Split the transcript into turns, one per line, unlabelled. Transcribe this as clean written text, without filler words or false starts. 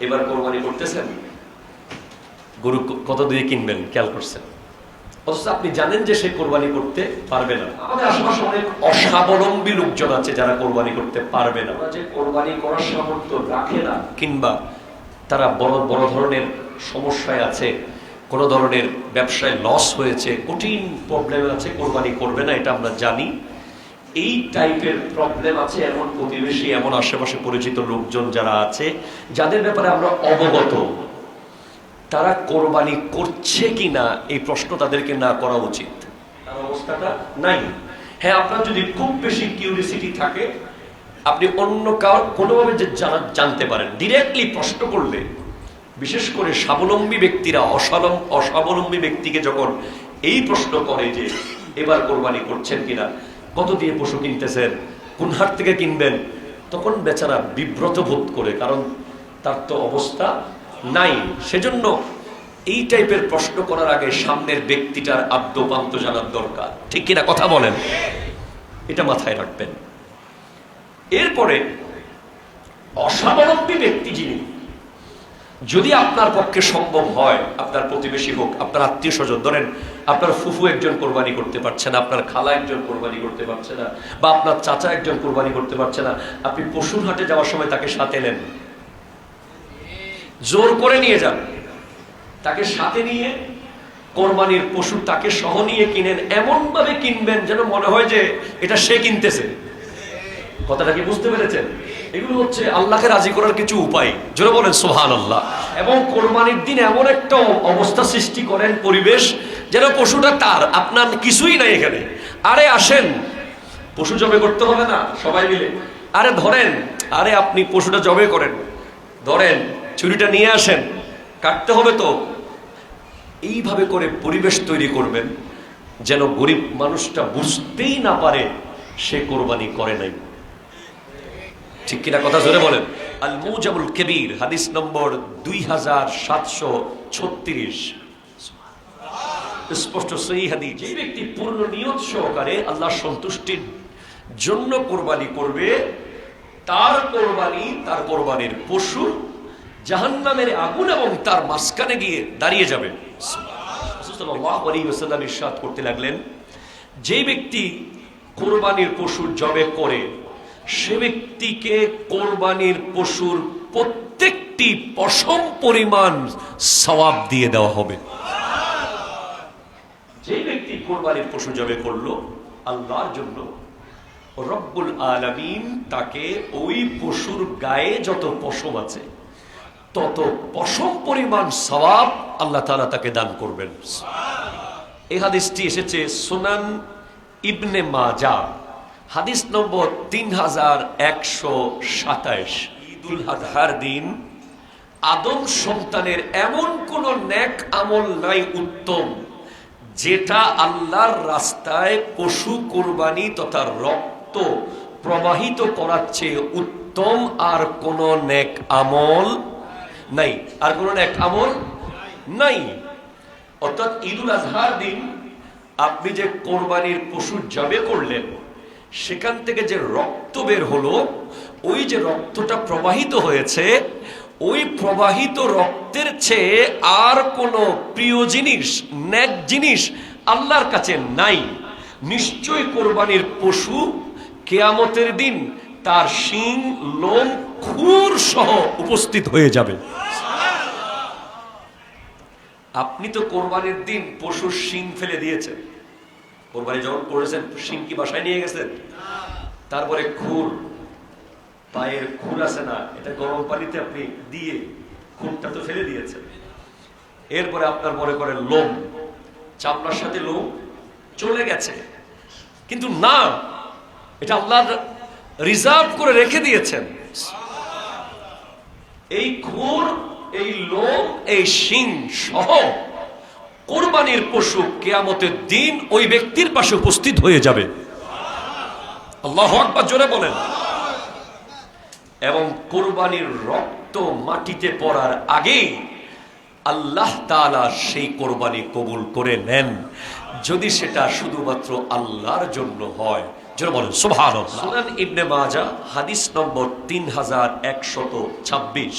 এবার কোরবানি করতেছেন, গরু কত দিয়ে কিনবেন খেয়াল করছেন, অথচ আপনি জানেন যে সে কোরবানি করতে পারবে না। আমাদের আশেপাশে অনেক অস্বাবলম্বী লোকজন আছে যারা কোরবানি করতে পারবে না, যে কোরবানি করার সামর্থ্য রাখে না, কিংবা তারা বড় বড় ধরনের সমস্যায় আছে, কোনো ধরনের ব্যবসায় লস হয়েছে, কঠিন প্রবলেম আছে, কোরবানি করবে না, এটা আমরা জানি। এই টাইপের প্রবলেম আছে এমন প্রতিবেশী, এমন আশেপাশে পরিচিত লোকজন যারা আছে, যাদের ব্যাপারে আমরা অবগত, তারা কোরবানি করছে কিনা এই প্রশ্ন তাদেরকে না করা উচিত। তার অবস্থাটা নাই। হ্যাঁ, আপনার যদি খুব বেশি কিউরিসিটি থাকে, আপনি অন্য কারো কোনোভাবে যে জানতে পারেন, ডিরেক্টলি প্রশ্ন করলে, বিশেষ করে স্বাবলম্বী ব্যক্তিরা অস্বাবলম্বী ব্যক্তিকে যখন এই প্রশ্ন করে যে এবার কোরবানি করছেন কিনা, কত দিয়ে পশু কিনতেছেন, কোন হাট থেকে কিনবেন, তখন বেচারা বিব্রত বোধ করে, কারণ তার তো অবস্থা নাই। সেজন্য এই টাইপের প্রশ্ন করার আগে সামনের ব্যক্তিটার আদ্যপান্ত জানার দরকার, ঠিক কিনা কথা বলেন, এটা মাথায় রাখবেন। এরপরে অস্বাবলম্বী ব্যক্তি যিনি, যদি আপনার পক্ষে সম্ভব হয়, আপনার প্রতিবেশী হোক, আপনার আত্মীয় স্বজন, ধরেন আপনার ফুফু একজন কোরবানি করতে পারছে না, আপনার খালা একজন কোরবানি করতে পারছে না, বা আপনার চাচা একজন কোরবানি করতে পারছে না, আপনি পশুর হাটে যাওয়ার সময় তাকে সাথে নেন, জোর করে নিয়ে যান, তাকে সাথে নিয়ে কোরবানির পশু তাকে সহ নিয়ে কিনেন, এমন ভাবে কিনবেন যেন মনে হয় যে এটা সে কিনতেছে। কথাটা কি বুঝতে পেরেছেন? এগুলো হচ্ছে আল্লাহকে রাজি করার কিছু উপায়, জোরে বলেন সুবহানাল্লাহ। এবং কোরবানির দিন এমন একটা অবস্থা সৃষ্টি করেন, পরিবেশ, যেন পশুটা তার, আপনার কিছুই নাই এখানে। আরে আসেন, পশু জবে করতে হবে না, সবাই মিলে, আরে ধরেন, আরে আপনি পশুটা জবে করেন, ধরেন ছুরিটা নিয়ে আসেন, কাটতে হবে তো। এইভাবে করে পরিবেশ তৈরি করবেন যেন গরিব মানুষটা বুঝতেই না পারে সে কোরবানি করে নাই, ঠিক কিনা কথা জোরে বলেন। আল মুজামুল কবির, হাদিস নম্বর 2736, স্পষ্ট সহিহ হাদিস। যে ব্যক্তি পূর্ণ নিয়ত সহকারে আল্লাহর সন্তুষ্টির জন্য কোরবানি করবে, তার কোরবানি, তার কোরবানির পশু জাহান্নামের আগুন এবং তার মাঝখানে গিয়ে দাঁড়িয়ে যাবে। রাসূল সাল্লাল্লাহু আলাইহি ওয়াসাল্লাম ইরশাদ করতে লাগলেন, যে ব্যক্তি কোরবানির পশু জবে করে, সে ব্যক্তিকে কোরবানির পশুর প্রত্যেকটি পশম পরিমাণ সওয়াব দিয়ে দেওয়া হবে। যে ব্যক্তি কোরবানির পশু জবে করলো আল্লাহর জন্য, রব্বুল আলামিন তাকে ওই পশুর গায়ে যত পশম আছে তত পশম পরিমাণ সওয়াব আল্লাহ তাআলা তাকে দান করবেন। এই হাদিসটি এসেছে সুনান ইবনে মাজাহ, হাদিস নম্বর 3127। ঈদুল আজহার দিন আদম সন্তানের এমন কোন নেক আমল নাই উত্তম, যেটা আল্লাহর রাস্তায় পশু কোরবানি তথা রক্ত প্রবাহিত করার চেয়ে উত্তম আর কোন নেক আমল নাই, আর কোন নেক আমল নাই। অর্থাৎ ঈদুল আজহার দিন আপনি যে কোরবানির পশু জবে করলেন, সেখান থেকে যে রক্ত বের হলো, ওই যে রক্তটা প্রবাহিত হয়েছে, ওই প্রবাহিত রক্তের চেয়ে আর কোনো প্রিয় জিনিস, নেক জিনিস আল্লাহর কাছে নাই। নিশ্চয় কোরবানির পশু কিয়ামতের দিন তার শিং, লোম, খুর সহ উপস্থিত হয়ে যাবে। আপনি তো কোরবানির দিন পশুর শিং ফেলে দিয়েছেন, কোরবানি যখন করেছেন শিং কি বাসায় নিয়ে গেছেন? তারপরে খুর, পায়ের খুর আছে না, এটা গরম পানিতে আপনি দিয়ে খুরটা তো ফেলে দিয়েছেন। এরপরে আপনার মনে করেন লোম, চামড়ার সাথে লোম চলে গেছে, কিন্তু না, এটা আল্লাহ রিজার্ভ করে রেখে দিয়েছেন। এই খুর, এই লোম, এই শিং সহ কোরবানির পশু কিয়ামতের দিন ওই ব্যক্তির পাশে উপস্থিত হয়ে যাবে। আল্লাহু আকবার, জোরে বলেন। এবং কোরবানির রক্ত মাটিতে পড়ার আগেই আল্লাহ তাআলা সেই কোরবানি কবুল করে নেন, যদি সেটা শুধুমাত্র আল্লাহর জন্য হয়। জোরে বলেন সুবহানাল্লাহ। সুনান ইবনে মাজাহ, হাদিস নম্বর 3126।